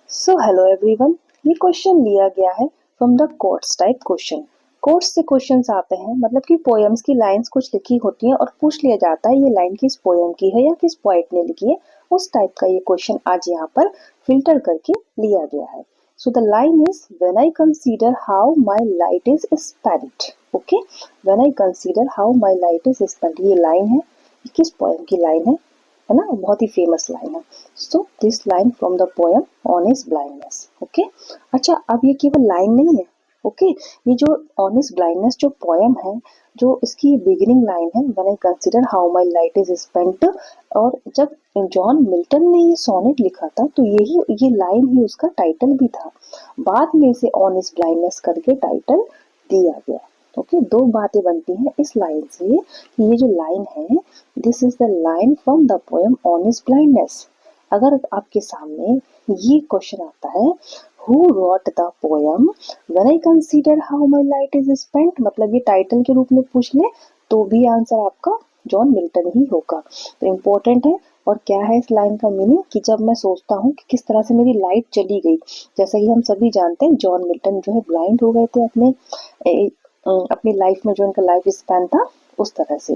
So hello everyone, ये question लिया गया है from the quotes type question. Quotes से क्वेश्चंस आते हैं, मतलब कि पोएम्स की लाइंस कुछ लिखी होती हैं और पूछ लिया जाता है ये लाइन किस पोएम की है या किस पोएट ने लिखी है। उस टाइप का ये क्वेश्चन आज यहाँ पर फिल्टर करके लिया गया है। So the line is when I consider how my light is spent. Okay, when I consider how my light is spent, ये लाइन है, ये किस पोएम की लाइन है ना, बहुत ही फेमस लाइन है। So this line from the poem honest blindness. Okay, अच्छा अब ये केवल लाइन नहीं है। ओके, ये जो ऑनेस्ट ब्लाइंडनेस जो पोएम है, जो इसकी बिगिनिंग लाइन है, when I consider how my light is spent, और जब जॉन मिल्टन ने ये सोनेट लिखा था तो ये लाइन ही उसका टाइटल भी था। बाद में इसे ऑनेस्ट ब्लाइंडनेस करके टाइटल दिया गया। ओके, दो बातें बनती हैं इस लाइन से कि ये जो लाइन है, this is the line from the poem honest blindness. अगर आपके सामने ये क्वेश्चन आता है, who rot the poem when I consider how my light is spent, मतलब ये टाइटल के रूप में पूछ ले तो भी आंसर आपका जॉन मिल्टन ही होगा। तो इम्पोर्टेंट है। और क्या है इस लाइन का मीनिंग कि जब मैं सोचता हूँ कि किस तरह से मेरी लाइट चली गई, जैसा कि हम सभी जानते हैं जॉन मिल्टन जो है ब्लाइंड हो गए थे अपनी लाइफ में, जो इनका लाइफ स्पैन था उस तरह से।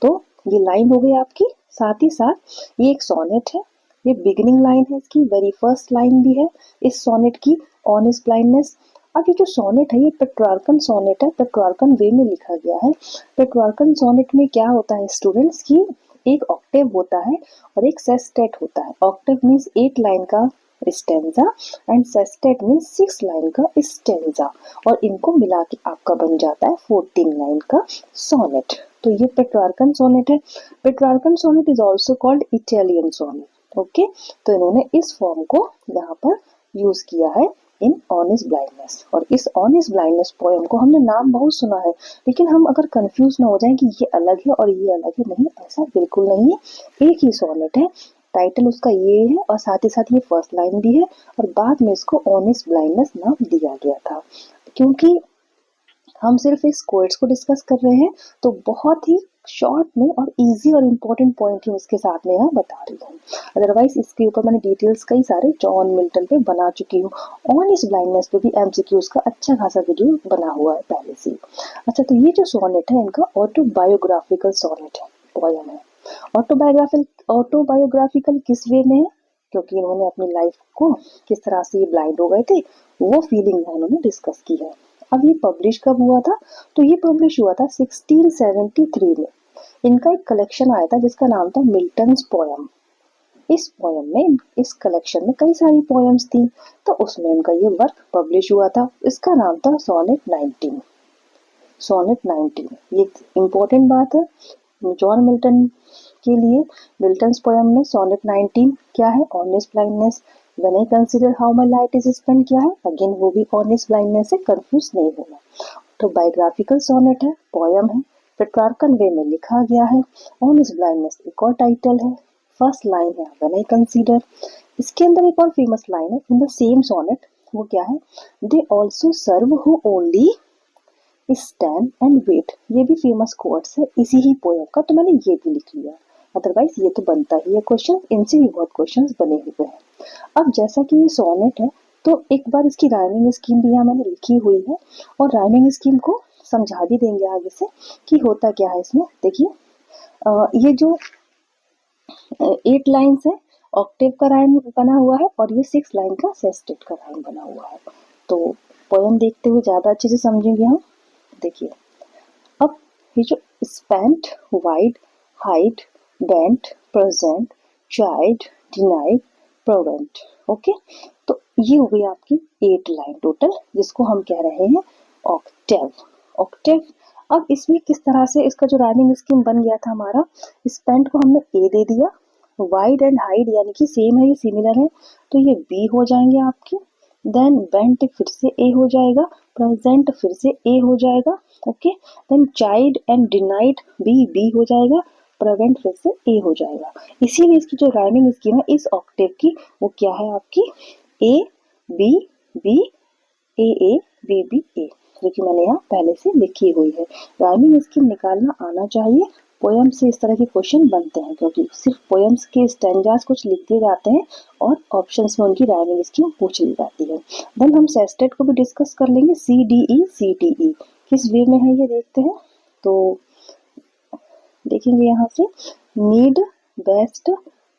तो ये लाइन हो गई आपकी। साथ ही साथ ये एक सोनेट है, ये बिगिनिंग लाइन है, इसकी वेरी फर्स्ट लाइन भी है इस सोनेट की, ऑनेस्ट ब्लाइंडनेस। अब ये जो सोनेट है ये पेट्रार्कन सोनेट है, पेट्रार्कन वे में लिखा गया है। पेट्रार्कन सोनेट में क्या होता है स्टूडेंट्स की, एक ऑक्टेव होता है और एक सेस्टेट होता है। ऑक्टेव मीन्स 8 लाइन का stanza and sestet means 6 line का स्टेंजा, और इनको मिला के आपका बन जाता है 14 लाइन का सोनेट। तो ये पेट्रार्कन सोनेट है। Petrarchan sonnet is also called Italian sonnet. Okay, तो इन्होंने इस फॉर्म को यहाँ पर यूज किया है इन ऑनेस्ट ब्लाइंडनेस। और इस ऑनेस्ट ब्लाइंडनेस पोएम को हमने नाम बहुत सुना है, लेकिन हम अगर कंफ्यूज ना हो जाएं कि ये अलग है और ये अलग है, नहीं, ऐसा बिल्कुल नहीं है, एक ही सोनेट है, टाइटल उसका ये है और साथ ही साथ ये फर्स्ट लाइन भी है, और बाद में इसको ऑनेस्ट ब्लाइंडनेस नाम दिया गया था। क्योंकि हम सिर्फ इस कोर्स को डिस्कस कर रहे हैं तो बहुत ही शॉर्ट में और इजी और इम्पोर्टेंट पॉइंट ही उसके साथ में यहाँ बता रही हूँ। अदरवाइज इसके ऊपर मैंने डिटेल्स कई सारे जॉन मिल्टन पे बना चुकी हूँ। ऑन इस ब्लाइंडनेस पे भी एमसीक्यूज का अच्छा खासा वीडियो बना हुआ है पहले से। अच्छा, तो ये जो सोनेट है इनका ऑटोबायोग्राफिकल सोनेट है, पोयम है। ऑटोबायोग्राफिकल किस वे में है, क्योंकि इन्होंने अपनी लाइफ को किस तरह से ये ब्लाइंड हो गए थे वो फीलिंग इन्होंने डिस्कस की है। अब ये पब्लिश कब हुआ था, तो ये पब्लिश हुआ था 1673 में। इनका एक कलेक्शन आया था जिसका नाम था मिल्टन्स पोयम। इस पोयम में, इस कलेक्शन में कई सारी पोयम्स थी, तो उसमें इनका ये वर्क पब्लिश हुआ था। इसका नाम था सोनेट 19। सोनेट 19 ये इम्पोर्टेंट बात है जॉन मिल्टन के लिए। मिल्टन्स पोयम में सोनेट 19 क्या है, honest blindness. When I consider how my light is spent क्या है, अगेन वो भी ऑनेस्ट ब्लाइंडनेस से कंफ्यूज नहीं होना। तो बायोग्राफिकल सोनेट है, पोयम है, पेट्रार्कन वे में लिखा गया है। ऑनेस्ट ब्लाइंडनेस एक और टाइटल है, फर्स्ट लाइन है व्हेन आई कंसीडर। इसके अंदर एक और फेमस लाइन है इन द सेम सोनेट, वो क्या है, they also serve who only stand and wait. ये भी फेमस कोट्स है इसी ही पोएम का, तो मैंने ये भी लिख लिया। अदरवाइज ये तो बनता ही है क्वेश्चन, इनसे भी बहुत क्वेश्चंस बने हुए हैं। अब जैसा कि ये सोनेट है तो एक बार इसकी राइमिंग स्कीम भी यहाँ मैंने लिखी हुई है, और राइमिंग स्कीम को समझा भी देंगे आगे से कि होता क्या है इसमें। देखिए, ये जो 8 लाइन्स है, ऑक्टेव का राइम बना हुआ है, और ये 6 लाइन का सेस्टेट का राइम बना हुआ है। तो पोएम देखते हुए ज्यादा अच्छे से समझेंगे हम। देखिए, अब ये जो spent, wide, hide, bent, present, child, denied, प्रोवेंट। Okay, तो ये हो गई आपकी 8 लाइन टोटल, जिसको हम कह रहे हैं ऑक्टेव। ऑक्टेव। अब इसमें किस तरह से इसका जो राइमिंग स्कीम बन गया था हमारा, स्पेंट को हमने ए दे दिया, वाइड एंड हाइड यानी कि सेम है, ये सिमिलर है, तो ये बी हो जाएंगे आपके। देन बेंट फिर से ए हो जाएगा, प्रेजेंट फिर से ए हो जाएगा। Okay, then child and denied B हो जाएगा, प्रेवेंट फिर से ए हो जाएगा। इसीलिए इसकी जो राइमिंग स्कीम है इस ऑक्टेव की, वो क्या है आपकी, A B B A B B A, जो कि मैंने यहाँ पहले से लिखी हुई है। राइमिंग स्कीम निकालना आना चाहिए, पोयम से इस तरह के क्वेश्चन बनते हैं, क्योंकि सिर्फ पोयम्स के स्टैंजास कुछ लिख दिए जाते हैं और ऑप्शंस में उनकी राइमिंग स्कीम पूछ ली जाती है। देन हम सेस्टेट को भी डिस्कस कर लेंगे। CDE किस वे में है ये देखते हैं। तो देखेंगे यहाँ से need, best,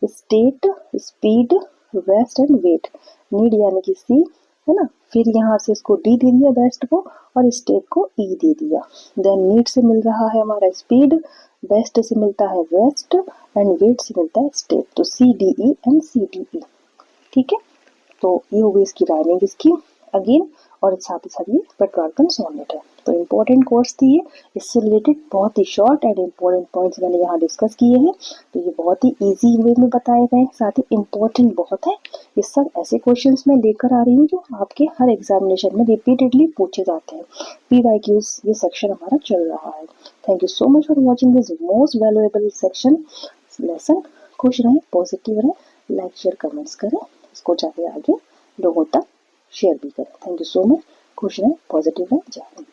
state, speed, waste and wait. Need यानी कि सी है ना, फिर यहाँ से इसको डी दे दिया बेस्ट को और स्टेट को ई दे दिया। देन नीड से मिल रहा है हमारा स्पीड, बेस्ट से मिलता है वेस्ट एंड वेट से मिलता है स्टेट। तो CDE एंड CDE। ठीक है, तो ये हो गई इसकी राइमिंग इसकी अगेन, और साथ ही साथ ये पेट्रार्कन सोनेट है। तो इम्पोर्टेंट कोर्स थी ये, इससे रिलेटेड बहुत ही शॉर्ट एंड इम्पोर्टेंट पॉइंट्स मैंने यहाँ डिस्कस किए हैं। तो ये बहुत ही इजी वे में बताए गए, साथ ही इम्पोर्टेंट बहुत है। ये सब ऐसे क्वेश्चंस मैं लेकर आ रही हूँ जो आपके हर एग्जामिनेशन में रिपीटेडली पूछे जाते हैं। PYQs ये सेक्शन हमारा चल रहा है। Thank you so much for watching this most valuable section lesson. खुश रहें, पॉजिटिव रहें, लाइक शेयर कमेंट्स करें, इसको जाके आगे लोगों तक शेयर भी करें। Thank you so much. खुश रहें, पॉजिटिव रहें, जय हिंद।